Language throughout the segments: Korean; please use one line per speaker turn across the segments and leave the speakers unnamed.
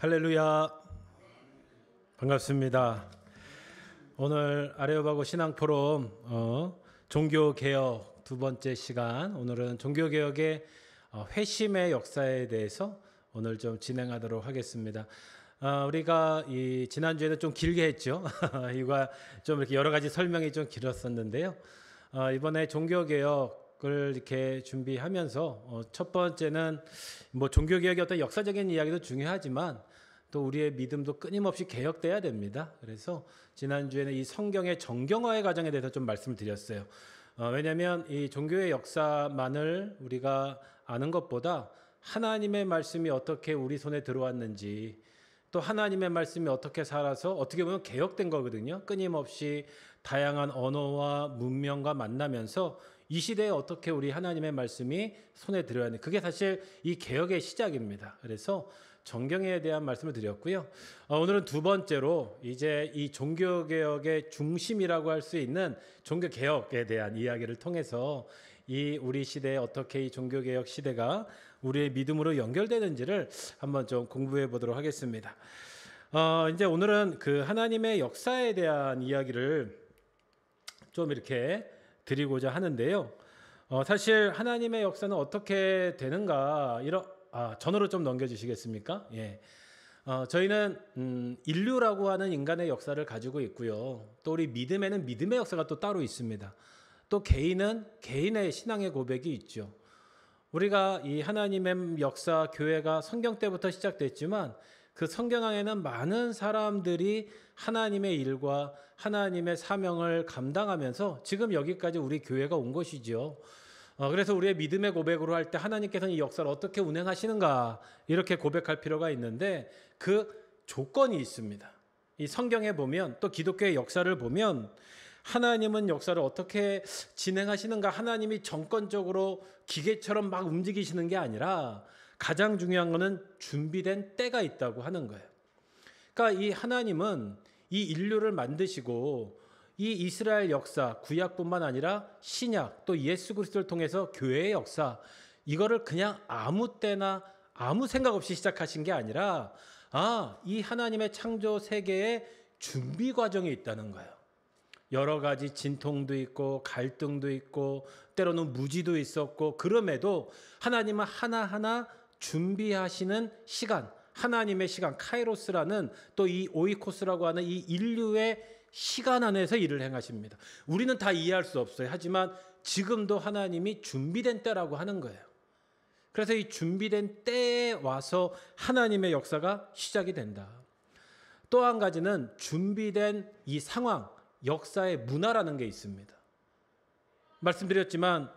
할렐루야. 반갑습니다. 오늘 아레오바고 신앙포럼 종교개혁 두 번째 시간, 오늘은 종교개혁의 회심의 역사에 대해서 오늘 좀 진행하도록 하겠습니다. 우리가 이 지난주에는 좀 길게 했죠. 이거 좀 이렇게 여러 가지 설명이 좀 길었었는데요. 이번에 종교개혁을 이렇게 준비하면서 첫 번째는 뭐 종교개혁의 어떤 역사적인 이야기도 중요하지만 또 우리의 믿음도 끊임없이 개혁돼야 됩니다. 그래서 지난주에는 이 성경의 정경화의 과정에 대해서 좀 말씀을 드렸어요. 왜냐하면 이 종교의 역사만을 우리가 아는 것보다 하나님의 말씀이 어떻게 우리 손에 들어왔는지, 또 하나님의 말씀이 어떻게 살아서 어떻게 보면 개혁된 거거든요. 끊임없이 다양한 언어와 문명과 만나면서 이 시대에 어떻게 우리 하나님의 말씀이 손에 들어야 하는지, 그게 사실 이 개혁의 시작입니다. 그래서 정경에 대한 말씀을 드렸고요. 오늘은 두 번째로 이제 이 종교개혁의 중심이라고 할 수 있는 종교개혁에 대한 이야기를 통해서 이 우리 시대에 어떻게 이 종교개혁 시대가 우리의 믿음으로 연결되는지를 한번 좀 공부해 보도록 하겠습니다. 이제 오늘은 그 하나님의 역사에 대한 이야기를 좀 이렇게 드리고자 하는데요. 사실 하나님의 역사는 어떻게 되는가, 전으로 좀 넘겨주시겠습니까? 예. 저희는 인류라고 하는 인간의 역사를 가지고 있고요. 또 우리 믿음에는 믿음의 역사가 또 따로 있습니다. 또 개인은 개인의 신앙의 고백이 있죠. 우리가 이 하나님의 역사, 교회가 성경 때부터 시작됐지만 그 성경 안에는 많은 사람들이 하나님의 일과 하나님의 사명을 감당하면서 지금 여기까지 우리 교회가 온 것이죠. 그래서 우리의 믿음의 고백으로 할 때 하나님께서는 이 역사를 어떻게 운행하시는가, 이렇게 고백할 필요가 있는데 그 조건이 있습니다. 이 성경에 보면, 또 기독교의 역사를 보면 하나님은 역사를 어떻게 진행하시는가, 하나님이 정권적으로 기계처럼 막 움직이시는 게 아니라 가장 중요한 것은 준비된 때가 있다고 하는 거예요. 그러니까 이 하나님은 이 인류를 만드시고 이 이스라엘 역사, 구약뿐만 아니라 신약, 또 예수 그리스도를 통해서 교회의 역사, 이거를 그냥 아무 때나 아무 생각 없이 시작하신 게 아니라 이 하나님의 창조 세계에 준비 과정이 있다는 거예요. 여러 가지 진통도 있고 갈등도 있고 때로는 무지도 있었고, 그럼에도 하나님은 하나하나 준비하시는 시간, 하나님의 시간, 카이로스라는, 또 이 오이코스라고 하는 이 인류의 시간 안에서 일을 행하십니다. 우리는 다 이해할 수 없어요. 하지만 지금도 하나님이 준비된 때라고 하는 거예요. 그래서 이 준비된 때에 와서 하나님의 역사가 시작이 된다. 또 한 가지는 준비된 이 상황, 역사의 문화라는 게 있습니다. 말씀드렸지만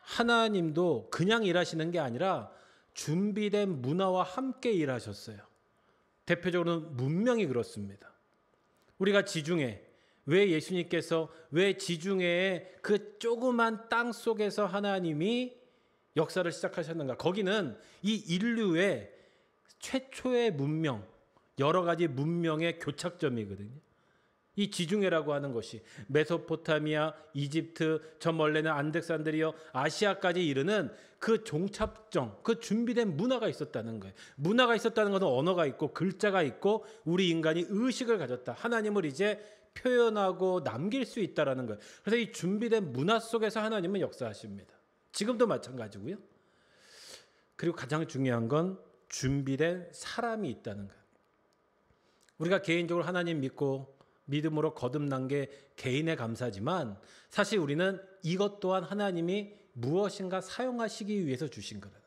하나님도 그냥 일하시는 게 아니라 준비된 문화와 함께 일하셨어요. 대표적으로는 문명이 그렇습니다. 우리가 지중해, 왜 예수님께서 왜 지중해의 그 조그만 땅 속에서 하나님이 역사를 시작하셨는가? 거기는 이 인류의 최초의 문명, 여러 가지 문명의 교착점이거든요. 이 지중해라고 하는 것이 메소포타미아, 이집트, 저 멀리는 안덱산드리아, 아시아까지 이르는 그 종착점, 그 준비된 문화가 있었다는 거예요. 문화가 있었다는 것은 언어가 있고 글자가 있고 우리 인간이 의식을 가졌다. 하나님을 이제 표현하고 남길 수 있다라는 거예요. 그래서 이 준비된 문화 속에서 하나님은 역사하십니다. 지금도 마찬가지고요. 그리고 가장 중요한 건 준비된 사람이 있다는 거예요. 우리가 개인적으로 하나님 믿고 믿음으로 거듭난 게 개인의 감사지만 사실 우리는 이것 또한 하나님이 무엇인가 사용하시기 위해서 주신 거라는,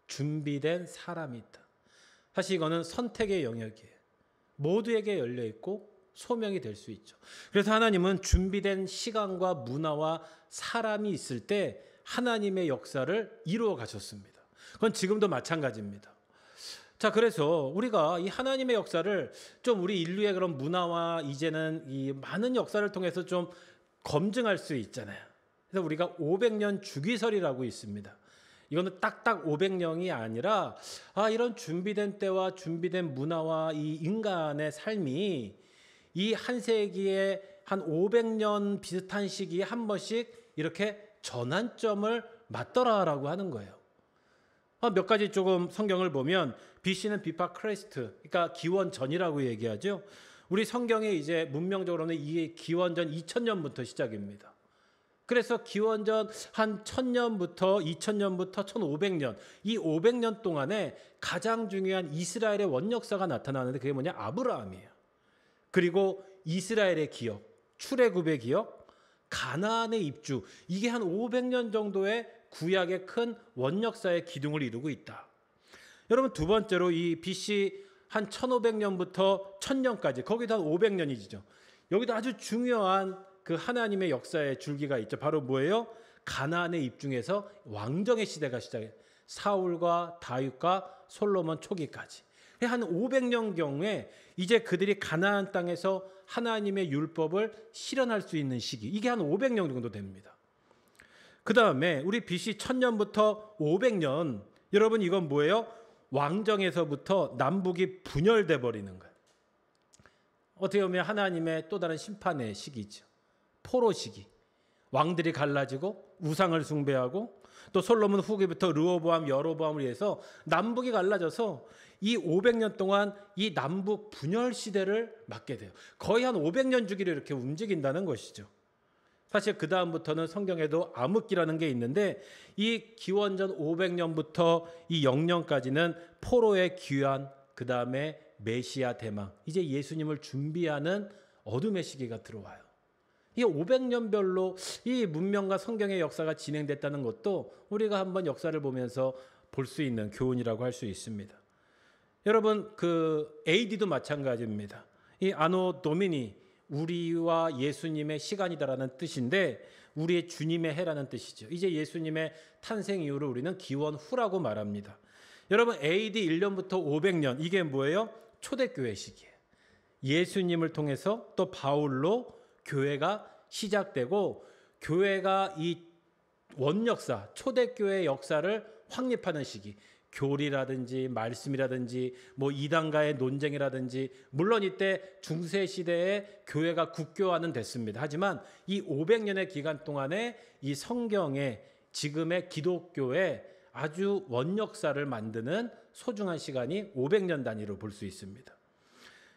준비된 사람이 있다. 사실 이거는 선택의 영역이에요. 모두에게 열려있고 소명이 될 수 있죠. 그래서 하나님은 준비된 시간과 문화와 사람이 있을 때 하나님의 역사를 이루어 가셨습니다. 그건 지금도 마찬가지입니다. 자, 그래서 우리가 이 하나님의 역사를 좀 우리 인류의 그런 문화와 이제는 이 많은 역사를 통해서 좀 검증할 수 있잖아요. 그래서 우리가 500년 주기설이라고 있습니다. 이거는 딱딱 500년이 아니라 이런 준비된 때와 준비된 문화와 이 인간의 삶이 이 한 세기에 한 500년 비슷한 시기에 한 번씩 이렇게 전환점을 맞더라라고 하는 거예요. 몇 가지 조금 성경을 보면 BC는 비파 크리스트, 그러니까 기원 전이라고 얘기하죠. 우리 성경에 이제 문명적으로는 이 기원전 2000년부터 시작입니다. 그래서 기원전 한 1000년부터 2000년부터 1500년, 이 500년 동안에 가장 중요한 이스라엘의 원역사가 나타나는데 그게 뭐냐? 아브라함이에요. 그리고 이스라엘의 기억, 출애굽의 기억, 가나안의 입주, 이게 한 500년 정도의 구약의 큰 원역사의 기둥을 이루고 있다. 여러분, 두 번째로 이 BC 한 1500년부터 1000년까지, 거기도 한 500년이죠. 여기도 아주 중요한 그 하나님의 역사의 줄기가 있죠. 바로 뭐예요? 가나안의 입중에서 왕정의 시대가 시작해요. 사울과 다윗과 솔로몬 초기까지. 한 500년경에 이제 그들이 가나안 땅에서 하나님의 율법을 실현할 수 있는 시기. 이게 한 500년 정도 됩니다. 그 다음에 우리 BC 1000년부터 500년, 여러분 이건 뭐예요? 왕정에서부터 남북이 분열돼 버리는 거예요. 어떻게 보면 하나님의 또 다른 심판의 시기죠. 포로 시기. 왕들이 갈라지고 우상을 숭배하고 또 솔로몬 후기부터 르호보암, 여로보암을 위해서 남북이 갈라져서 이 500년 동안 이 남북 분열 시대를 맞게 돼요. 거의 한 500년 주기로 이렇게 움직인다는 것이죠. 사실 그 다음부터는 성경에도 암흑기라는 게 있는데 이 기원전 500년부터 이 영년까지는 포로의 귀환, 그 다음에 메시아 대망, 이제 예수님을 준비하는 어둠의 시기가 들어와요. 이 500년별로 이 문명과 성경의 역사가 진행됐다는 것도 우리가 한번 역사를 보면서 볼 수 있는 교훈이라고 할 수 있습니다. 여러분, 그 AD도 마찬가지입니다. 이 아노 도미니, 우리와 예수님의 시간이다라는 뜻인데 우리의 주님의 해라는 뜻이죠. 이제 예수님의 탄생 이후를 우리는 기원 후라고 말합니다. 여러분, AD 1년부터 500년, 이게 뭐예요? 초대교회 시기예요. 예수님을 통해서 또 바울로 교회가 시작되고 교회가 이 원역사, 초대교회의 역사를 확립하는 시기, 교리라든지 말씀이라든지 뭐 이단과의 논쟁이라든지, 물론 이때 중세시대에 교회가 국교화는 됐습니다. 하지만 이 500년의 기간 동안에 이 성경의 지금의 기독교의 아주 원역사를 만드는 소중한 시간이 500년 단위로 볼 수 있습니다.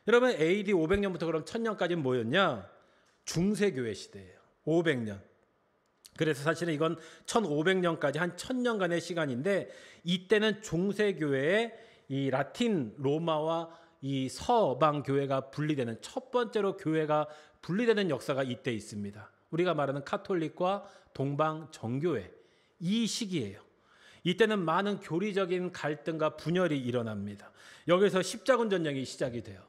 여러분, AD 500년부터 그럼 1000년까지는 뭐였냐? 중세교회 시대예요. 500년. 그래서 사실은 이건 1500년까지 한 1000년간의 시간인데 이때는 중세교회의 이 라틴 로마와 이 서방 교회가 분리되는, 첫 번째로 교회가 분리되는 역사가 이때 있습니다. 우리가 말하는 카톨릭과 동방 정교회, 이 시기예요. 이때는 많은 교리적인 갈등과 분열이 일어납니다. 여기서 십자군 전쟁이 시작이 돼요.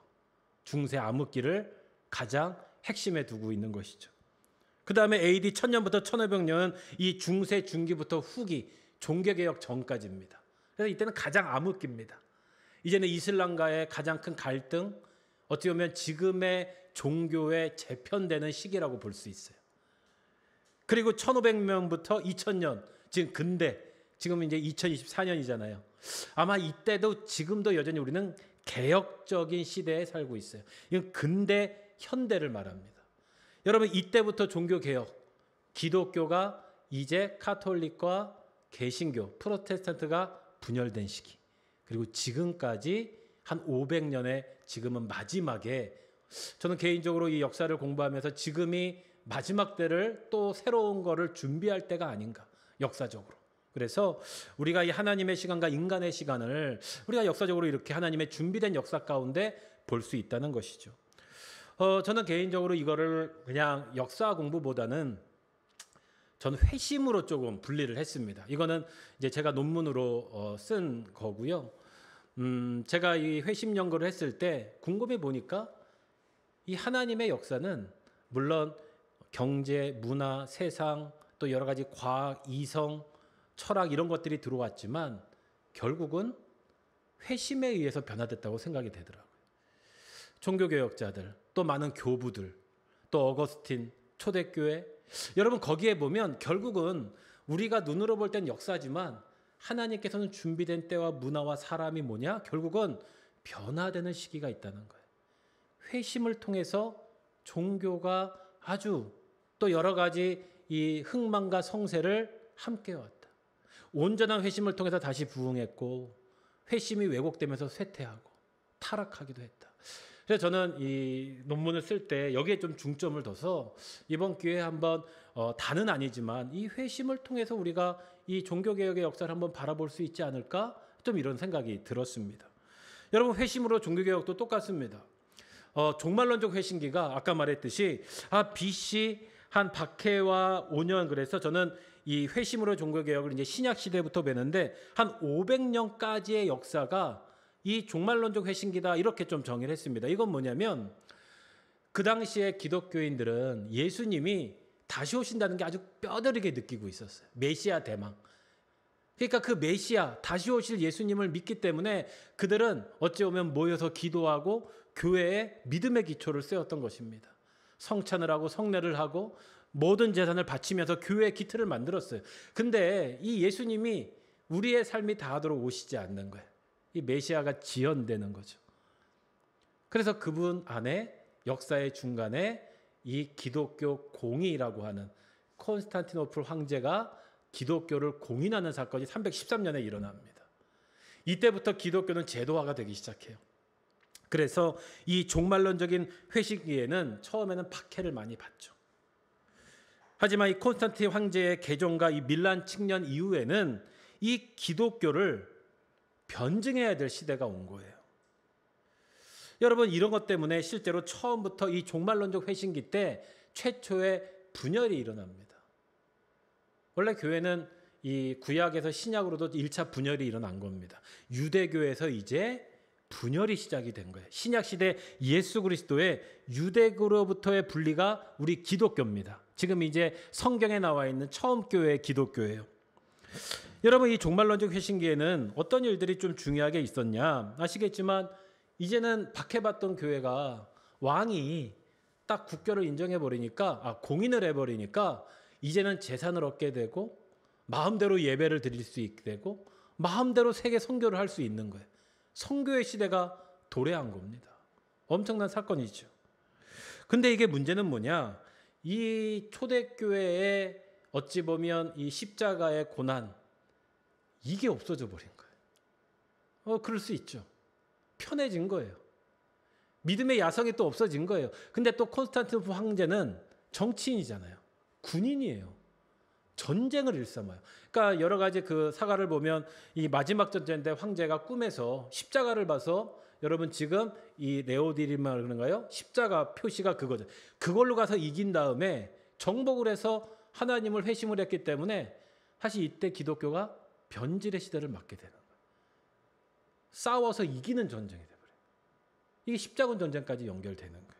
중세 암흑기를 가장 핵심에 두고 있는 것이죠. 그 다음에 AD 1000년부터 1500년은 이 중세 중기부터 후기, 종교개혁 전까지입니다. 그래서 이때는 가장 암흑기입니다. 이제는 이슬람과의 가장 큰 갈등, 어떻게 보면 지금의 종교에 재편되는 시기라고 볼 수 있어요. 그리고 1500년부터 2000년, 지금 근대, 지금 이제 2024년이잖아요. 아마 이때도 지금도 여전히 우리는 개혁적인 시대에 살고 있어요. 이건 근대, 현대를 말합니다. 여러분, 이때부터 종교개혁, 기독교가 이제 카톨릭과 개신교, 프로테스탄트가 분열된 시기, 그리고 지금까지 한 500년의 지금은 마지막에, 저는 개인적으로 이 역사를 공부하면서 지금이 마지막 때를 또 새로운 거를 준비할 때가 아닌가, 역사적으로. 그래서 우리가 이 하나님의 시간과 인간의 시간을 우리가 역사적으로 이렇게 하나님의 준비된 역사 가운데 볼 수 있다는 것이죠. 저는 개인적으로 이거를 그냥 역사 공부보다는 저는 회심으로 조금 분리를 했습니다. 이거는 이제 제가 논문으로 쓴 거고요. 제가 이 회심 연구를 했을 때 궁금해 보니까 이 하나님의 역사는 물론 경제, 문화, 세상, 또 여러 가지 과학, 이성, 철학 이런 것들이 들어왔지만 결국은 회심에 의해서 변화됐다고 생각이 되더라고요. 종교개혁자들, 또 많은 교부들, 또 어거스틴, 초대교회, 여러분 거기에 보면 결국은 우리가 눈으로 볼 땐 역사지만 하나님께서는 준비된 때와 문화와 사람이 뭐냐? 결국은 변화되는 시기가 있다는 거예요. 회심을 통해서 종교가 아주 또 여러 가지 이 흥망과 성쇠를 함께 왔다. 온전한 회심을 통해서 다시 부흥했고 회심이 왜곡되면서 쇠퇴하고 타락하기도 했다. 그래서 저는 이 논문을 쓸 때 여기에 좀 중점을 둬서 이번 기회에 한번 다는 아니지만 이 회심을 통해서 우리가 이 종교개혁의 역사를 한번 바라볼 수 있지 않을까? 좀 이런 생각이 들었습니다. 여러분, 회심으로 종교개혁도 똑같습니다. 종말론적 회심기가 아까 말했듯이 BC 한 박해와 5년, 그래서 저는 이 회심으로 종교개혁을 이제 신약 시대부터 배는데 한 500년까지의 역사가 이 종말론적 회심기다, 이렇게 좀 정의를 했습니다. 이건 뭐냐면 그 당시에 기독교인들은 예수님이 다시 오신다는 게 아주 뼈저리게 느끼고 있었어요. 메시아 대망. 그러니까 그 메시아, 다시 오실 예수님을 믿기 때문에 그들은 어찌 보면 모여서 기도하고 교회에 믿음의 기초를 세웠던 것입니다. 성찬을 하고 성례를 하고 모든 재산을 바치면서 교회의 기틀을 만들었어요. 근데 이 예수님이 우리의 삶이 다하도록 오시지 않는 거예요. 이 메시아가 지연되는 거죠. 그래서 그분 안에 역사의 중간에 이 기독교 공의라고 하는 콘스탄티노플 황제가 기독교를 공인하는 사건이 313년에 일어납니다. 이때부터 기독교는 제도화가 되기 시작해요. 그래서 이 종말론적인 회심기에는 처음에는 박해를 많이 받죠. 하지만 이 콘스탄틴 황제의 개종과 이 밀란 칙년 이후에는 이 기독교를 변증해야 될 시대가 온 거예요. 여러분, 이런 것 때문에 실제로 처음부터 이 종말론적 회심기 때 최초의 분열이 일어납니다. 원래 교회는 이 구약에서 신약으로도 1차 분열이 일어난 겁니다. 유대교에서 이제 분열이 시작이 된 거예요. 신약 시대 예수 그리스도의 유대교로부터의 분리가 우리 기독교입니다. 지금 이제 성경에 나와 있는 처음 교회의 기독교예요. 여러분, 이 종말론적 회심기에는 어떤 일들이 좀 중요하게 있었냐 아시겠지만, 이제는 박해받던 교회가 왕이 딱 국교를 인정해버리니까, 공인을 해버리니까 이제는 재산을 얻게 되고 마음대로 예배를 드릴 수 있게 되고 마음대로 세계 선교를 할 수 있는 거예요. 선교의 시대가 도래한 겁니다. 엄청난 사건이죠. 근데 이게 문제는 뭐냐? 이 초대교회의 어찌 보면 이 십자가의 고난, 이게 없어져 버린 거예요. 그럴 수 있죠. 편해진 거예요. 믿음의 야성이 또 없어진 거예요. 근데 또 콘스탄티노플 황제는 정치인이잖아요. 군인이에요. 전쟁을 일삼아요. 그러니까 여러 가지 그 사가를 보면 이 마지막 전쟁 때 황제가 꿈에서 십자가를 봐서, 여러분 지금 이 레오디리마 그런가요? 십자가 표시가 그거죠. 그걸로 가서 이긴 다음에 정복을 해서 하나님을 회심을 했기 때문에 사실 이때 기독교가 변질의 시대를 맞게 되는 거예요. 싸워서 이기는 전쟁이 돼버려요. 이게 십자군 전쟁까지 연결되는 거예요.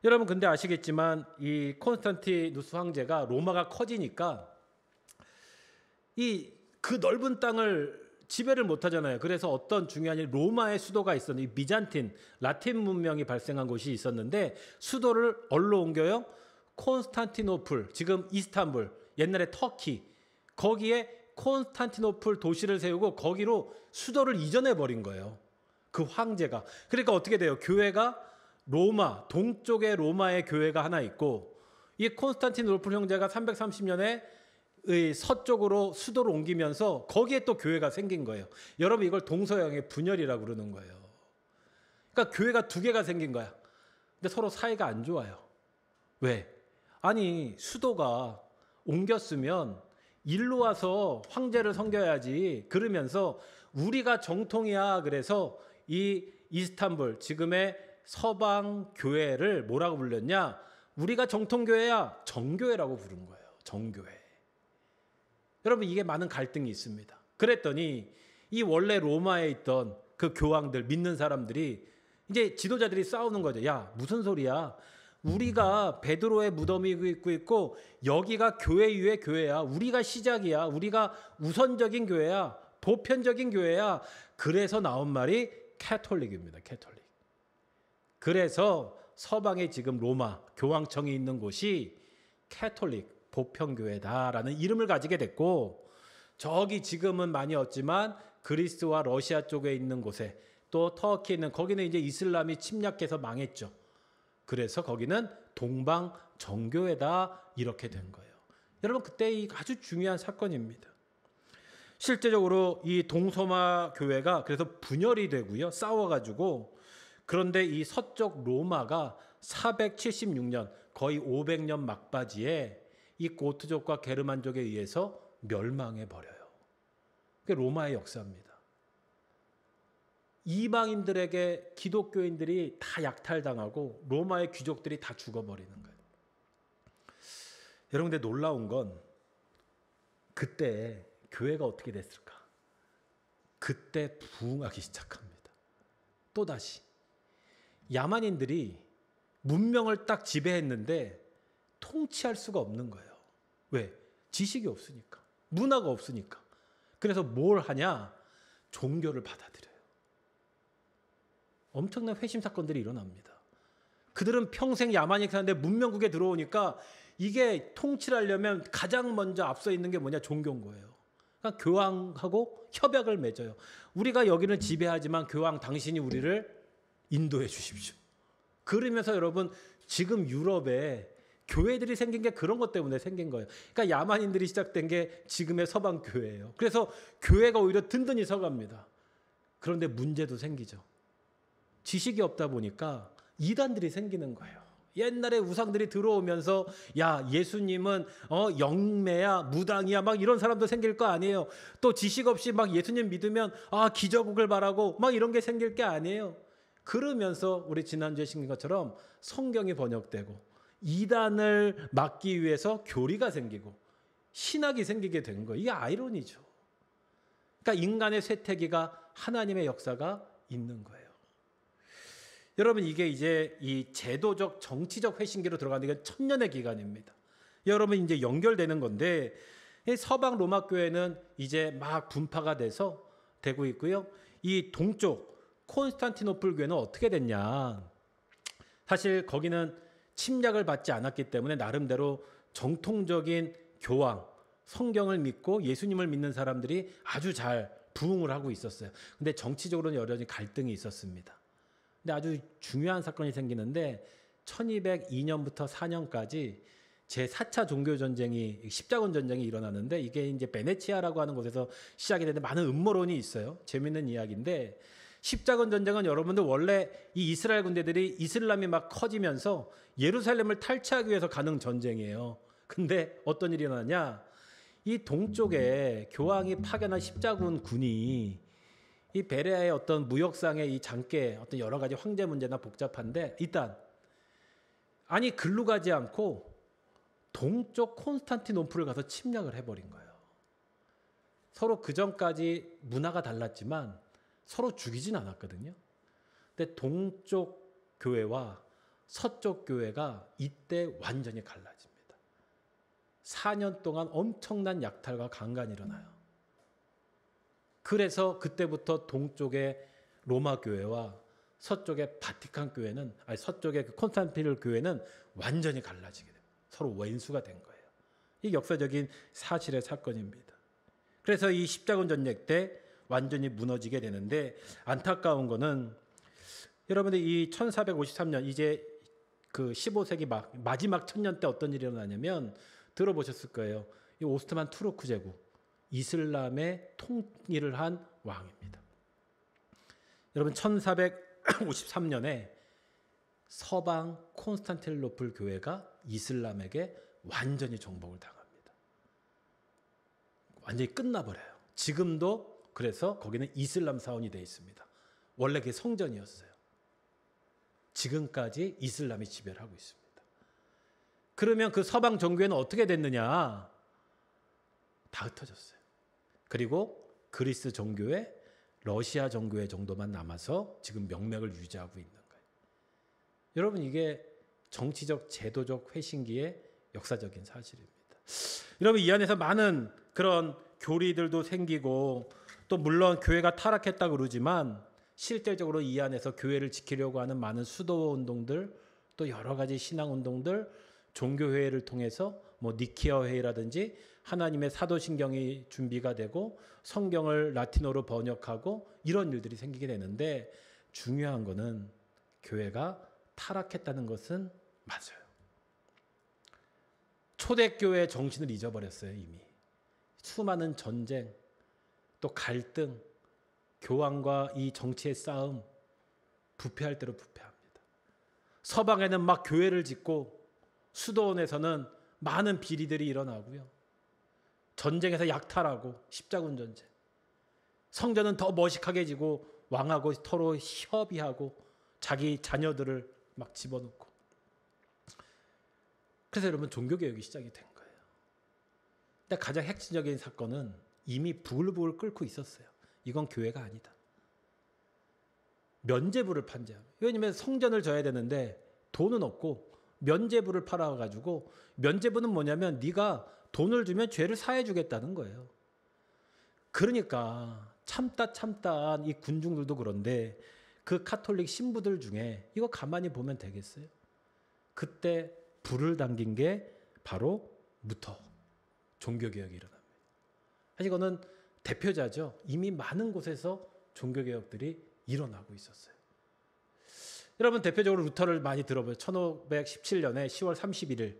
여러분, 근데 아시겠지만 이 콘스탄티누스 황제가 로마가 커지니까 그 넓은 땅을 지배를 못하잖아요. 그래서 어떤 중요한 일, 로마의 수도가 있었는데, 비잔틴, 라틴 문명이 발생한 곳이 있었는데 수도를 어디로 옮겨요? 콘스탄티노플, 지금 이스탄불, 옛날에 터키, 거기에 콘스탄티노플 도시를 세우고 거기로 수도를 이전해 버린 거예요. 그 황제가. 그러니까 어떻게 돼요? 교회가 로마, 동쪽에 로마의 교회가 하나 있고, 이 콘스탄티노플 형제가 330년에 서쪽으로 수도를 옮기면서 거기에 또 교회가 생긴 거예요. 여러분, 이걸 동서양의 분열이라고 그러는 거예요. 그러니까 교회가 두 개가 생긴 거야. 근데 서로 사이가 안 좋아요. 왜? 아니, 수도가 옮겼으면 일로 와서 황제를 섬겨야지. 그러면서 우리가 정통이야. 그래서 이 이스탄불, 지금의 서방 교회를 뭐라고 불렀냐? 우리가 정통교회야. 정교회라고 부른 거예요. 정교회. 여러분, 이게 많은 갈등이 있습니다. 그랬더니 이 원래 로마에 있던 그 교황들, 믿는 사람들이 이제 지도자들이 싸우는 거죠. 야, 무슨 소리야? 우리가 베드로의 무덤이 있고 여기가 교회 위에 교회야. 우리가 시작이야. 우리가 우선적인 교회야. 보편적인 교회야. 그래서 나온 말이 캐톨릭입니다. 캐톨릭. 그래서 서방에 지금 로마 교황청이 있는 곳이 캐톨릭 보편교회다라는 이름을 가지게 됐고, 저기 지금은 많이 없지만 그리스와 러시아 쪽에 있는 곳에, 또 터키에 있는, 거기는 이제 이슬람이 침략해서 망했죠. 그래서 거기는 동방 정교회다, 이렇게 된 거예요. 여러분 그때 이 아주 중요한 사건입니다. 실제적으로 이 동서마 교회가 그래서 분열이 되고요. 싸워가지고 그런데 이 서쪽 로마가 476년 거의 500년 막바지에 이 고트족과 게르만족에 의해서 멸망해 버려요. 그게 로마의 역사입니다. 이방인들에게 기독교인들이 다 약탈당하고 로마의 귀족들이 다 죽어버리는 거예요. 여러분 근데 놀라운 건 그때 교회가 어떻게 됐을까? 그때 부흥하기 시작합니다. 또다시 야만인들이 문명을 딱 지배했는데 통치할 수가 없는 거예요. 왜? 지식이 없으니까. 문화가 없으니까. 그래서 뭘 하냐? 종교를 받아들여요. 엄청난 회심 사건들이 일어납니다. 그들은 평생 야만이 사는데 문명국에 들어오니까 이게 통치를 하려면 가장 먼저 앞서 있는 게 뭐냐? 종교인 거예요. 그러니까 교황하고 협약을 맺어요. 우리가 여기는 지배하지만 교황 당신이 우리를 인도해 주십시오. 그러면서 여러분 지금 유럽에 교회들이 생긴 게 그런 것 때문에 생긴 거예요. 그러니까 야만인들이 시작된 게 지금의 서방 교회예요. 그래서 교회가 오히려 든든히 서갑니다. 그런데 문제도 생기죠. 지식이 없다 보니까 이단들이 생기는 거예요. 옛날에 우상들이 들어오면서 야 예수님은 영매야 무당이야 막 이런 사람도 생길 거 아니에요. 또 지식 없이 막 예수님 믿으면 기저국을 바라고 막 이런 게 생길 게 아니에요. 그러면서 우리 지난주에 신긴 것처럼 성경이 번역되고 이단을 막기 위해서 교리가 생기고 신학이 생기게 된 거예요. 이게 아이러니죠. 그러니까 인간의 쇠퇴기가 하나님의 역사가 있는 거예요. 여러분 이게 이제 이 제도적 정치적 회심기로 들어가는 게 천년의 기간입니다. 여러분 이제 연결되는 건데 서방 로마 교회는 이제 막 분파가 되고 있고요. 이 동쪽 콘스탄티노플 교회는 어떻게 됐냐? 사실 거기는 침략을 받지 않았기 때문에 나름대로 정통적인 교황, 성경을 믿고 예수님을 믿는 사람들이 아주 잘 부흥을 하고 있었어요. 근데 정치적으로는 여전히 갈등이 있었습니다. 근데 아주 중요한 사건이 생기는데 1202년부터 4년까지 제4차 종교전쟁이 십자군 전쟁이 일어나는데 이게 이제 베네치아라고 하는 곳에서 시작이 되는데 많은 음모론이 있어요. 재밌는 이야기인데 십자군 전쟁은 여러분들 원래 이 이스라엘 군대들이 이슬람이 막 커지면서 예루살렘을 탈취하기 위해서 가는 전쟁이에요. 근데 어떤 일이 일어나냐? 이 동쪽에 교황이 파견한 십자군 군이 이 베레아의 어떤 무역상의 이 장께 어떤 여러 가지 황제 문제나 복잡한데 일단 아니 글로 가지 않고 동쪽 콘스탄티노플을 가서 침략을 해버린 거예요. 서로 그 전까지 문화가 달랐지만 서로 죽이진 않았거든요. 근데 동쪽 교회와 서쪽 교회가 이때 완전히 갈라집니다. 4년 동안 엄청난 약탈과 강간이 일어나요. 그래서 그때부터 동쪽의 로마 교회와 서쪽의 바티칸 교회는 서쪽의 그 콘스탄티노플 교회는 완전히 갈라지게 됩니다. 서로 원수가 된 거예요. 이 역사적인 사실의 사건입니다. 그래서 이 십자군 전쟁 때 완전히 무너지게 되는데 안타까운 거는 여러분들 이 1453년 이제 그 15세기 마지막 천년 때 어떤 일이 일어나냐면 들어보셨을 거예요. 이 오스트만 투르크 제국 이슬람의 통일을 한 왕입니다. 여러분 1453년에 서방 콘스탄티노플 교회가 이슬람에게 완전히 정복을 당합니다. 완전히 끝나버려요. 지금도 그래서 거기는 이슬람 사원이 되어 있습니다. 원래 그게 성전이었어요. 지금까지 이슬람이 지배를 하고 있습니다. 그러면 그 서방 정교회는 어떻게 됐느냐? 다 흩어졌어요. 그리고 그리스 정교회, 러시아 정교회 정도만 남아서 지금 명맥을 유지하고 있는 거예요. 여러분 이게 정치적 제도적 회심기의 역사적인 사실입니다. 여러분 이 안에서 많은 그런 교리들도 생기고 또 물론 교회가 타락했다고 그러지만 실질적으로 이 안에서 교회를 지키려고 하는 많은 수도 운동들 또 여러 가지 신앙 운동들 종교회의를 통해서 뭐 니케아 회의라든지 하나님의 사도신경이 준비가 되고 성경을 라틴어로 번역하고 이런 일들이 생기게 되는데 중요한 거는 교회가 타락했다는 것은 맞아요. 초대교회의 정신을 잊어버렸어요. 이미 수많은 전쟁, 또 갈등, 교황과 이 정치의 싸움, 부패할 대로 부패합니다. 서방에는 막 교회를 짓고 수도원에서는 많은 비리들이 일어나고요. 전쟁에서 약탈하고 십자군 전쟁. 성전은 더 머식하게 지고 왕하고 서로 협의하고 자기 자녀들을 막 집어넣고. 그래서 여러분 종교개혁이 시작이 된 거예요. 근데 가장 핵심적인 사건은 이미 부글부글 끓고 있었어요. 이건 교회가 아니다. 면죄부를 판재합니다. 왜냐하면 성전을 져야 되는데 돈은 없고 면죄부를 팔아가지고, 면죄부는 뭐냐면 네가 돈을 주면 죄를 사해 주겠다는 거예요. 그러니까 참다 이 군중들도 그런데 그 카톨릭 신부들 중에 이거 가만히 보면 되겠어요? 그때 불을 당긴 게 바로 루터 종교개혁이 일어납니다. 사실 이거는 대표자죠. 이미 많은 곳에서 종교개혁들이 일어나고 있었어요. 여러분 대표적으로 루터를 많이 들어봐요. 1517년에 10월 31일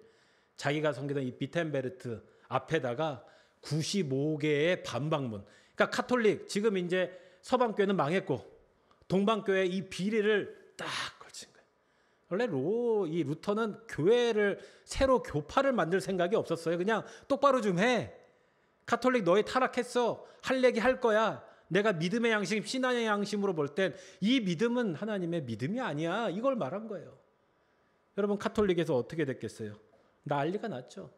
자기가 섬기던 이 비텐베르트 앞에다가 95개의 반박문. 그러니까 카톨릭, 지금 이제 서방교회는 망했고 동방교회 이 비리를 딱 걸친 거예요. 원래 이 루터는 교회를 새로 교파를 만들 생각이 없었어요. 그냥 똑바로 좀 해. 카톨릭 너희 타락했어. 할 얘기 할 거야. 내가 믿음의 양심, 신앙의 양심으로 볼 땐 이 믿음은 하나님의 믿음이 아니야. 이걸 말한 거예요. 여러분 카톨릭에서 어떻게 됐겠어요? 난리가 났죠.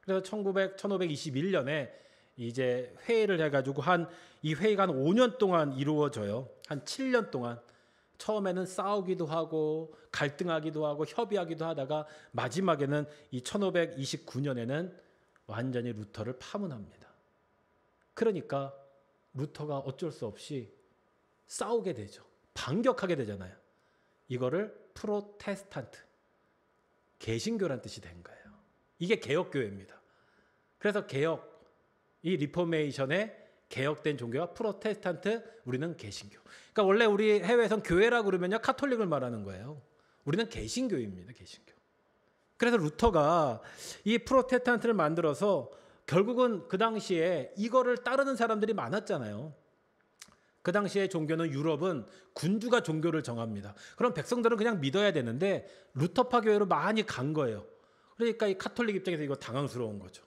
그래서 1521년에 이제 회의를 해가지고 이 회의가 한 5년 동안 이루어져요. 한 7년 동안. 처음에는 싸우기도 하고 갈등하기도 하고 협의하기도 하다가 마지막에는 이 1529년에는 완전히 루터를 파문합니다. 그러니까 루터가 어쩔 수 없이 싸우게 되죠. 반격하게 되잖아요. 이거를 프로테스탄트, 개신교란 뜻이 된 거예요. 이게 개혁교회입니다. 그래서 이 리포메이션의 개혁된 종교가 프로테스탄트, 우리는 개신교. 그러니까 원래 우리 해외에선 교회라고 그러면요 카톨릭을 말하는 거예요. 우리는 개신교입니다. 개신교. 그래서 루터가 이 프로테스탄트를 만들어서 결국은 그 당시에 이거를 따르는 사람들이 많았잖아요. 그 당시에 종교는, 유럽은 군주가 종교를 정합니다. 그럼 백성들은 그냥 믿어야 되는데 루터파 교회로 많이 간 거예요. 그러니까 이 카톨릭 입장에서 이거 당황스러운 거죠.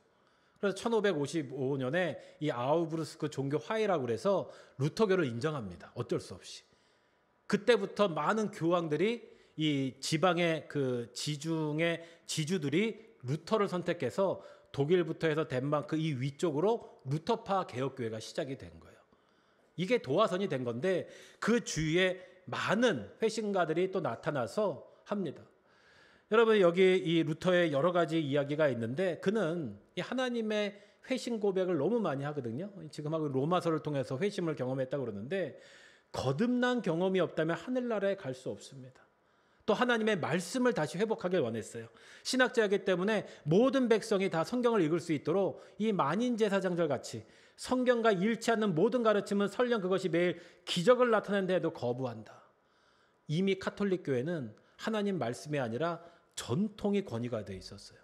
그래서 1555년에 이 아우그스부르크 종교 화해라고 그래서 루터교를 인정합니다. 어쩔 수 없이. 그때부터 많은 교황들이 이 지방의 그 지중의 지주들이 루터를 선택해서 독일부터 해서 덴마크 이 위쪽으로 루터파 개혁교회가 시작이 된 거예요. 이게 도화선이 된 건데 그 주위에 많은 회신가들이 또 나타나서 합니다. 여러분 여기 이 루터의 여러 가지 이야기가 있는데 그는 이 하나님의 회심 고백을 너무 많이 하거든요. 지금 하고 로마서를 통해서 회심을 경험했다고 그러는데 거듭난 경험이 없다면 하늘나라에 갈 수 없습니다. 또 하나님의 말씀을 다시 회복하길 원했어요. 신학자이기 때문에 모든 백성이 다 성경을 읽을 수 있도록 이 만인제사장절 같이 성경과 일치하는 모든 가르침은 설령 그것이 매일 기적을 나타낸다 해도 거부한다. 이미 카톨릭 교회는 하나님 말씀이 아니라 전통이 권위가 되어 있었어요.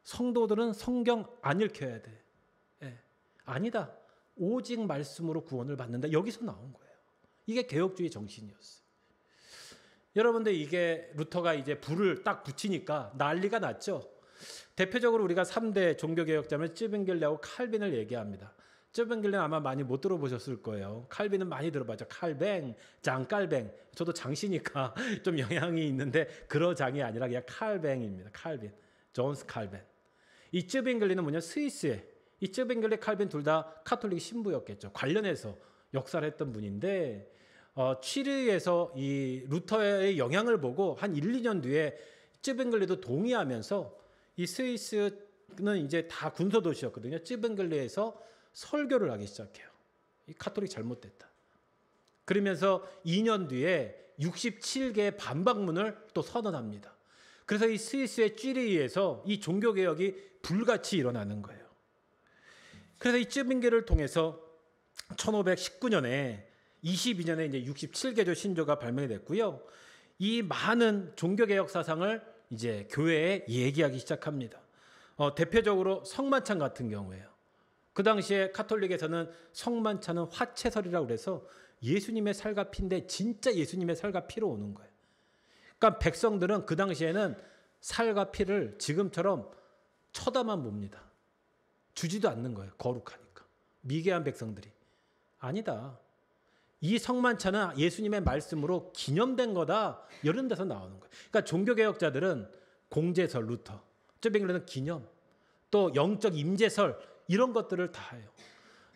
성도들은 성경 안 읽혀야 돼. 아니다. 오직 말씀으로 구원을 받는다. 여기서 나온 거예요. 이게 개혁주의 정신이었어요. 여러분들 이게 루터가 이제 불을 딱 붙이니까 난리가 났죠. 대표적으로 우리가 3대 종교개혁자면 쯔빙겔레하고 칼빈을 얘기합니다. 쯔빙겔레는 아마 많이 못 들어보셨을 거예요. 칼빈은 많이 들어봤죠. 칼뱅, 장깔뱅. 저도 장씨니까 좀 영향이 있는데 그런 장이 아니라 그냥 칼뱅입니다. 칼빈, 존스 칼빈. 이 쯔빙겔레는 뭐냐, 스위스에 이 쯔빙겔레, 칼빈 둘 다 카톨릭 신부였겠죠. 관련해서 역사를 했던 분인데 취리에서 이 루터의 영향을 보고 한 1, 2년 뒤에 쯔빙글레도 동의하면서 이 스위스는 이제 다 군소도시였거든요. 쯔빙글레에서 설교를 하기 시작해요. 이 카톨릭 잘못됐다. 그러면서 2년 뒤에 67개의 반박문을 또 선언합니다. 그래서 이 스위스의 쥐리히에서 이 종교개혁이 불같이 일어나는 거예요. 그래서 이 쯔빙글레를 통해서 1519년에 22년에 이제 67개조 신조가 발명이 됐고요. 이 많은 종교개혁 사상을 이제 교회에 얘기하기 시작합니다. 대표적으로 성만찬 같은 경우에요. 그 당시에 카톨릭에서는 성만찬은 화채설이라고 그래서 예수님의 살과 피인데 진짜 예수님의 살과 피로 오는 거예요. 그러니까 백성들은 그 당시에는 살과 피를 지금처럼 쳐다만 봅니다. 주지도 않는 거예요. 거룩하니까. 미개한 백성들이. 아니다. 이 성만찬은 예수님의 말씀으로 기념된 거다. 이런 데서 나오는 거예요. 그러니까 종교개혁자들은 공제설, 루터, 쩌뱅이는 기념, 또 영적 임재설 이런 것들을 다 해요.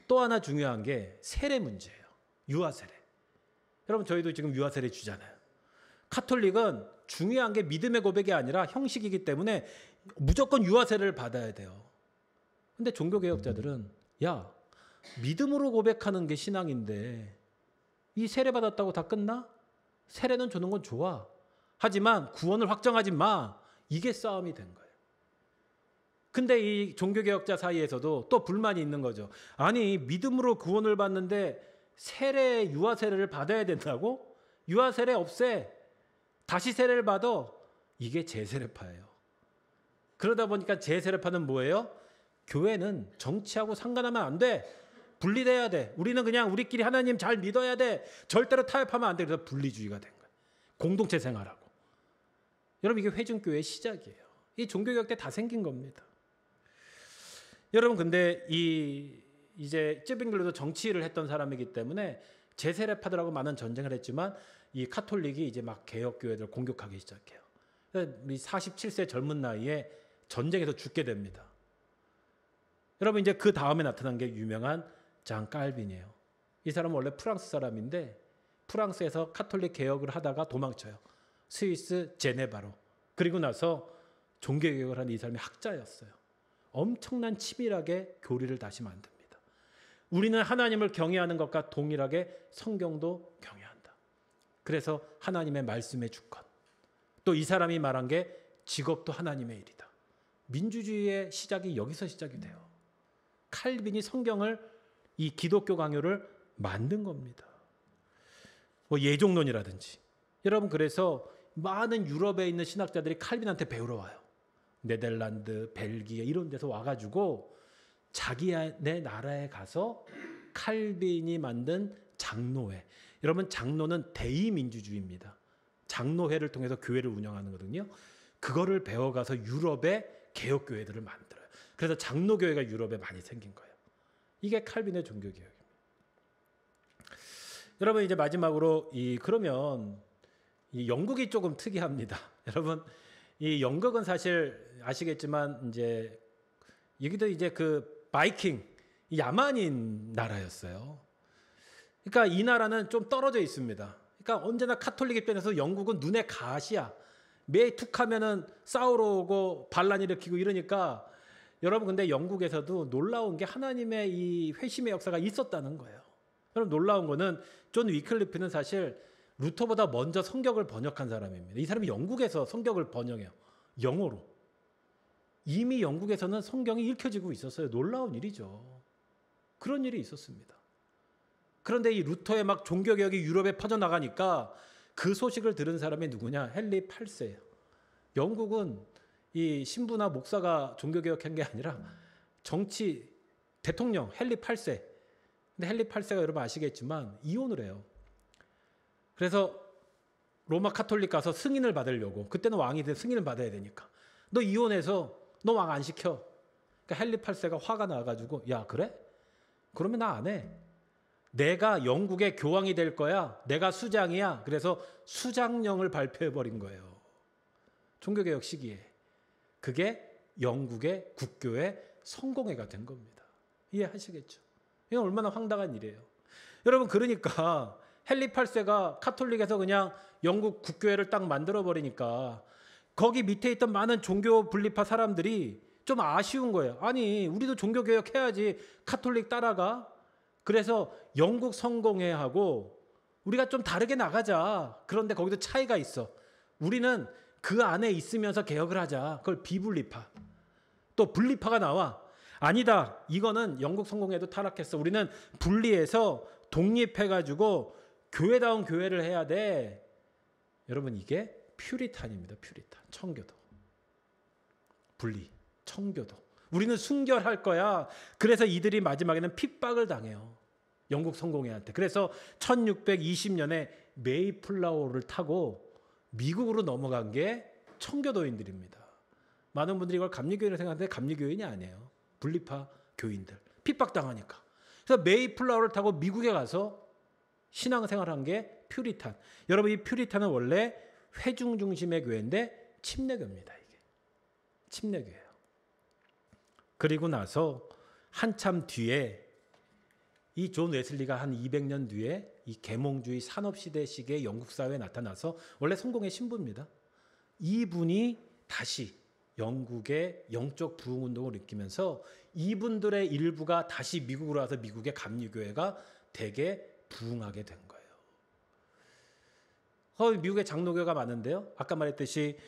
또 하나 중요한 게 세례 문제예요. 유아세례. 여러분 저희도 지금 유아세례 주잖아요. 카톨릭은 중요한 게 믿음의 고백이 아니라 형식이기 때문에 무조건 유아세례를 받아야 돼요. 근데 종교개혁자들은 야, 믿음으로 고백하는 게 신앙인데 이 세례 받았다고 다 끝나? 세례는 주는 건 좋아. 하지만 구원을 확정하지 마. 이게 싸움이 된 거예요. 근데 이 종교개혁자 사이에서도 또 불만이 있는 거죠. 아니 믿음으로 구원을 받는데 세례, 유아세례를 받아야 된다고? 유아세례 없애. 다시 세례를 받아. 이게 제세례파예요. 그러다 보니까 제세례파는 뭐예요? 교회는 정치하고 상관하면 안 돼. 분리돼야 돼. 우리는 그냥 우리끼리 하나님 잘 믿어야 돼. 절대로 타협하면 안 돼. 그래서 분리주의가 된 거예요. 공동체 생활하고. 여러분 이게 회중교회의 시작이에요. 이 종교개혁 때 다 생긴 겁니다. 여러분 근데 이제 쯔빙글로도 정치를 했던 사람이기 때문에 제세례파들하고 많은 전쟁을 했지만 이 카톨릭이 이제 막 개혁교회들 공격하기 시작해요. 우리 47세 젊은 나이에 전쟁에서 죽게 됩니다. 여러분 이제 그 다음에 나타난 게 유명한 장 깔빈이에요. 이 사람은 원래 프랑스 사람인데 프랑스에서 카톨릭 개혁을 하다가 도망쳐요. 스위스 제네바로. 그리고 나서 종교개혁을 한 이 사람이 학자였어요. 엄청난 치밀하게 교리를 다시 만듭니다. 우리는 하나님을 경외하는 것과 동일하게 성경도 경외한다. 그래서 하나님의 말씀의 주권. 또 이 사람이 말한 게 직업도 하나님의 일이다. 민주주의의 시작이 여기서 시작이 돼요. 칼빈이 성경을 이 기독교 강요를 만든 겁니다. 뭐 예종론이라든지. 여러분 그래서 많은 유럽에 있는 신학자들이 칼빈한테 배우러 와요. 네덜란드, 벨기에 이런 데서 와가지고 자기네 나라에 가서 칼빈이 만든 장로회. 여러분 장로는 대의민주주의입니다. 장로회를 통해서 교회를 운영하는 거거든요. 그거를 배워가서 유럽의 개혁교회들을 만들어요. 그래서 장로교회가 유럽에 많이 생긴 거예요. 이게 칼빈의 종교개혁입니다. 여러분 이제 마지막으로 그러면 이 영국이 조금 특이합니다. 여러분 이 영국은 사실 아시겠지만 이제 여기도 이제 그 바이킹 야만인 나라였어요. 그러니까 이 나라는 좀 떨어져 있습니다. 그러니까 언제나 카톨릭 입장에서 영국은 눈에 가시야. 매 툭하면은 싸우러 오고 반란 일으키고 이러니까 여러분 근데 영국에서도 놀라운 게 하나님의 이 회심의 역사가 있었다는 거예요. 여러분 놀라운 거는 존 위클리프는 사실 루터보다 먼저 성경을 번역한 사람입니다. 이 사람이 영국에서 성경을 번역해요. 영어로. 이미 영국에서는 성경이 읽혀지고 있었어요. 놀라운 일이죠. 그런 일이 있었습니다. 그런데 이 루터의 막 종교개혁이 유럽에 퍼져나가니까 그 소식을 들은 사람이 누구냐? 헨리 8세예요. 영국은 이 신부나 목사가 종교개혁한 게 아니라 정치 대통령 헨리 8세. 근데 헨리 8세가 여러분 아시겠지만 이혼을 해요. 그래서 로마 카톨릭 가서 승인을 받으려고. 그때는 왕이 돼 승인을 받아야 되니까. 너 이혼해서 너 왕 안 시켜. 그러니까 헨리 8세가 화가 나가지고 야 그래? 그러면 나 안 해. 내가 영국의 교황이 될 거야. 내가 수장이야. 그래서 수장령을 발표해버린 거예요. 종교개혁 시기에. 그게 영국의 국교의 성공회가 된 겁니다. 이해하시겠죠? 이건 얼마나 황당한 일이에요. 여러분 그러니까 헨리 8세가 카톨릭에서 그냥 영국 국교회를 딱 만들어버리니까 거기 밑에 있던 많은 종교 분리파 사람들이 좀 아쉬운 거예요. 아니 우리도 종교개혁 해야지 카톨릭 따라가. 그래서 영국 성공회하고 우리가 좀 다르게 나가자. 그런데 거기도 차이가 있어. 우리는 그 안에 있으면서 개혁을 하자. 그걸 비분리파. 또 분리파가 나와. 아니다. 이거는 영국 성공회도 타락했어. 우리는 분리해서 독립해가지고 교회다운 교회를 해야 돼. 여러분 이게 퓨리탄입니다. 퓨리탄. 청교도. 분리, 청교도. 우리는 순결할 거야. 그래서 이들이 마지막에는 핍박을 당해요. 영국 성공회한테. 그래서 1620년에 메이플라워를 타고 미국으로 넘어간 게 청교도인들입니다. 많은 분들이 이걸 감리교인을 생각하는데 감리교인이 아니에요. 분리파 교인들. 핍박당하니까. 그래서 메이플라워를 타고 미국에 가서 신앙생활한 게 퓨리탄. 여러분, 이 퓨리탄은 원래 회중 중심의 교회인데 침례교입니다. 이게 침례교예요. 그리고 나서 한참 뒤에 이 존 웨슬리가 한 200년 뒤에 이 계몽주의 산업시대식의 영국 사회에 나타나서 원래 성공의 신부입니다. 이분이 다시 영국의 영적 부흥운동을 일으키면서 이분들의 일부가 다시 미국으로 와서 미국의 감리교회가 되게 부흥하게 된 거예요. 미국의 장로교가 많은데요. 아까 말했듯이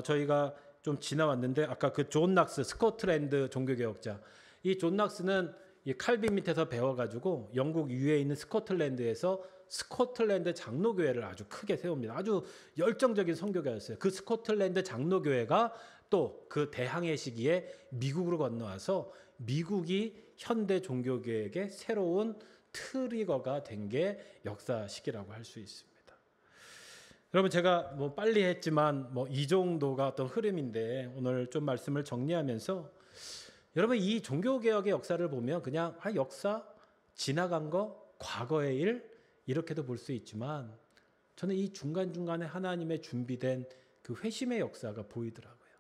저희가 좀 지나왔는데 아까 그 존 낙스 스코틀랜드 종교개혁자, 이 존 낙스는 이 칼빈 밑에서 배워가지고 영국 위에 있는 스코틀랜드에서 스코틀랜드 장로교회를 아주 크게 세웁니다. 아주 열정적인 선교가였어요. 그 스코틀랜드 장로교회가 또 그 대항해 시기에 미국으로 건너와서 미국이 현대 종교개혁의 새로운 트리거가 된 게 역사 시기라고 할 수 있습니다. 여러분, 제가 뭐 빨리 했지만 뭐 이 정도가 어떤 흐름인데 오늘 좀 말씀을 정리하면서 여러분, 이 종교개혁의 역사를 보면 그냥 역사 지나간 거 과거의 일 이렇게도 볼 수 있지만 저는 이 중간중간에 하나님의 준비된 그 회심의 역사가 보이더라고요.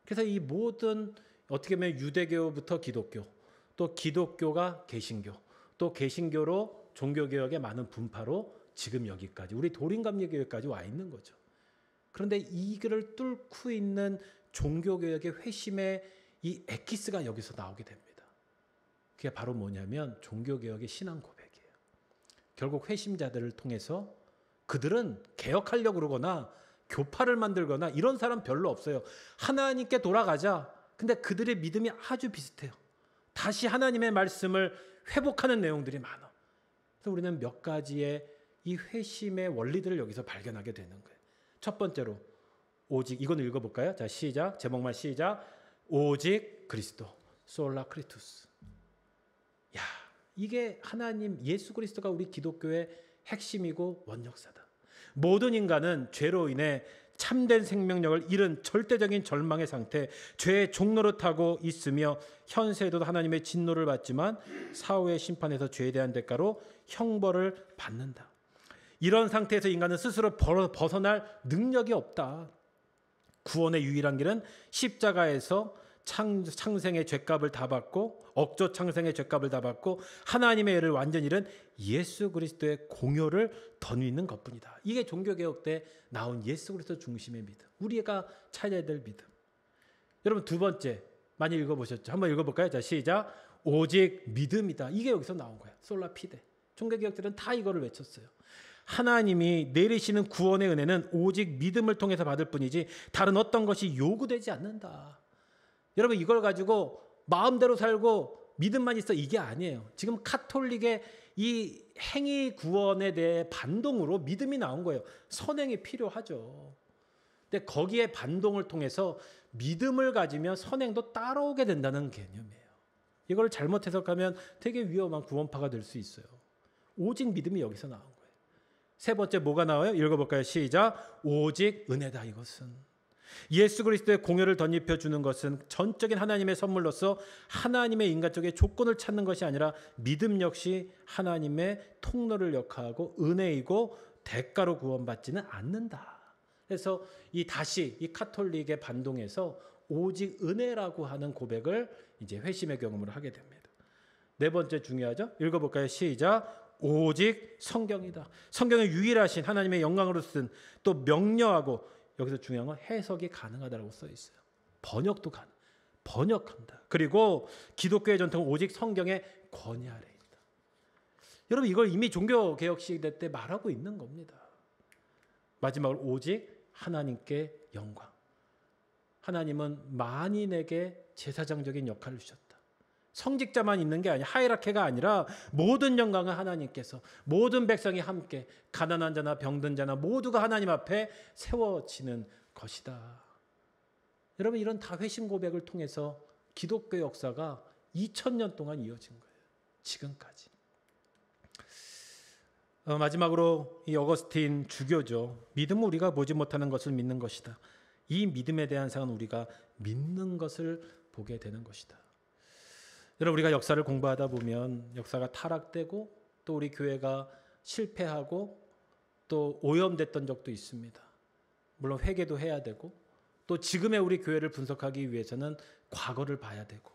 그래서 이 모든 어떻게 보면 유대교부터 기독교, 또 기독교가 개신교, 또 개신교로 종교개혁의 많은 분파로 지금 여기까지 우리 도림감리교회까지 와 있는 거죠. 그런데 이거를 뚫고 있는 종교개혁의 회심의 이 엑기스가 여기서 나오게 됩니다. 그게 바로 뭐냐면 종교개혁의 신앙 고백이에요. 결국 회심자들을 통해서 그들은 개혁하려고 그러거나 교파를 만들거나 이런 사람 별로 없어요. 하나님께 돌아가자. 근데 그들의 믿음이 아주 비슷해요. 다시 하나님의 말씀을 회복하는 내용들이 많아. 그래서 우리는 몇 가지의 이 회심의 원리들을 여기서 발견하게 되는 거예요. 첫 번째로 오직, 이건 읽어볼까요? 자, 시작. 제목만 시작. 오직 그리스도, 솔라 크리투스. 야, 이게 하나님 예수 그리스도가 우리 기독교의 핵심이고 원역사다. 모든 인간은 죄로 인해 참된 생명력을 잃은 절대적인 절망의 상태, 죄의 종노릇하고 있으며 현세에도 하나님의 진노를 받지만 사후의 심판에서 죄에 대한 대가로 형벌을 받는다. 이런 상태에서 인간은 스스로 벗어날 능력이 없다. 구원의 유일한 길은 십자가에서 창생의 죄값을 다 받고 억조 창생의 죄값을 다 받고 하나님의 애를 완전히 잃은 예수 그리스도의 공효를 덧입는 것뿐이다. 이게 종교개혁 때 나온 예수 그리스도 중심의 믿음, 우리가 찾아야 될 믿음. 여러분, 두 번째 많이 읽어보셨죠? 한번 읽어볼까요? 자, 시작. 오직 믿음이다. 이게 여기서 나온 거예요. 솔라 피데. 종교개혁들은 다 이거를 외쳤어요. 하나님이 내리시는 구원의 은혜는 오직 믿음을 통해서 받을 뿐이지 다른 어떤 것이 요구되지 않는다. 여러분, 이걸 가지고 마음대로 살고 믿음만 있어, 이게 아니에요. 지금 카톨릭의 이 행위 구원에 대해 반동으로 믿음이 나온 거예요. 선행이 필요하죠. 근데 거기에 반동을 통해서 믿음을 가지면 선행도 따라오게 된다는 개념이에요. 이걸 잘못 해석하면 되게 위험한 구원파가 될 수 있어요. 오직 믿음이 여기서 나온 거예요. 세 번째 뭐가 나와요? 읽어볼까요? 시작. 오직 은혜다. 이것은 예수 그리스도의 공효를 덧입혀 주는 것은 전적인 하나님의 선물로서 하나님의 인간적인 조건을 찾는 것이 아니라 믿음 역시 하나님의 통로를 역하고 은혜이고 대가로 구원받지는 않는다. 그래서 다시 이 카톨릭의 반동에서 오직 은혜라고 하는 고백을 이제 회심의 경험으로 하게 됩니다. 네 번째 중요하죠? 읽어볼까요? 시작. 오직 성경이다. 성경의 유일하신 하나님의 영광으로 쓴 또 명료하고, 여기서 중요한 건 해석이 가능하다고 써 있어요. 번역도 번역한다. 그리고 기독교의 전통은 오직 성경의 권위 아래 있다. 여러분, 이걸 이미 종교개혁 시대 때 말하고 있는 겁니다. 마지막으로 오직 하나님께 영광. 하나님은 만인에게 제사장적인 역할을 주셨다. 성직자만 있는 게 아니라, 하이라케가 아니라 모든 영광은 하나님께서, 모든 백성이 함께, 가난한 자나 병든 자나 모두가 하나님 앞에 세워지는 것이다. 여러분 이런 다 회심 고백을 통해서 기독교 역사가 2000년 동안 이어진 거예요. 지금까지. 마지막으로 이 어거스틴 주교죠. 믿음은 우리가 보지 못하는 것을 믿는 것이다. 이 믿음에 대한 사항은 우리가 믿는 것을 보게 되는 것이다. 여러분 우리가 역사를 공부하다 보면 역사가 타락되고 또 우리 교회가 실패하고 또 오염됐던 적도 있습니다. 물론 회개도 해야 되고 또 지금의 우리 교회를 분석하기 위해서는 과거를 봐야 되고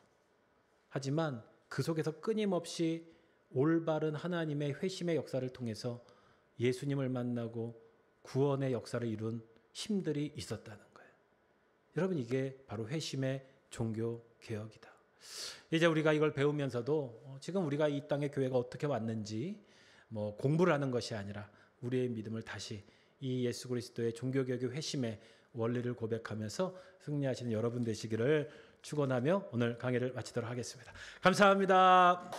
하지만 그 속에서 끊임없이 올바른 하나님의 회심의 역사를 통해서 예수님을 만나고 구원의 역사를 이룬 힘들이 있었다는 거예요. 여러분 이게 바로 회심의 종교 개혁이다. 이제 우리가 이걸 배우면서도 지금 우리가 이 땅의 교회가 어떻게 왔는지 뭐 공부를 하는 것이 아니라 우리의 믿음을 다시 이 예수 그리스도의 종교 개혁의 회심의 원리를 고백하면서 승리하시는 여러분 되시기를 축원하며 오늘 강의를 마치도록 하겠습니다. 감사합니다.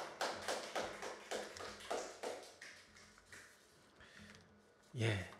예.